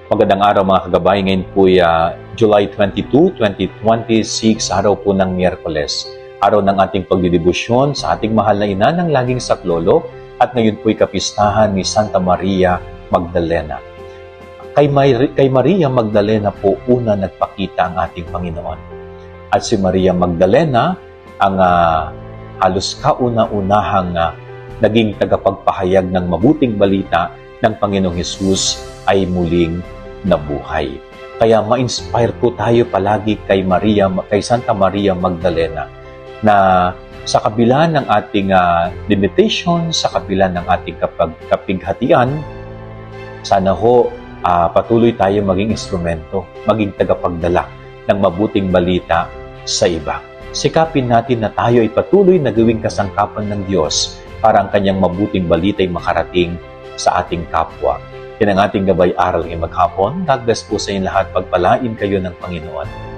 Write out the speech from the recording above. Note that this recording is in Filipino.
Magandang araw mga kagabay. Ngayon po July 22, 2026, araw po ng Miyerkules. Araw ng ating pagdidibusyon sa ating mahal na ina ng laging saklolo at ngayon po'y kapistahan ni Santa Maria Magdalena. Kay Maria Magdalena po una nagpakita ang ating Panginoon. At si Maria Magdalena ang halos kauna-unahang naging tagapagpahayag ng mabuting balita ng Panginoong Hesus ay muling nabuhay. Kaya ma-inspire po tayo palagi kay Santa Maria Magdalena na sa kabila ng ating limitation, sa kabila ng ating kapighatian, sana ho patuloy tayo maging instrumento, maging tagapagdala ng mabuting balita sa iba. Sikapin natin na tayo ay patuloy na gawing kasangkapan ng Diyos para ang kanyang mabuting balita ay makarating sa ating kapwa. Yan ang ating gabay aral ngayong maghapon. God bless po sa inyo lahat. Pagpalain kayo ng Panginoon.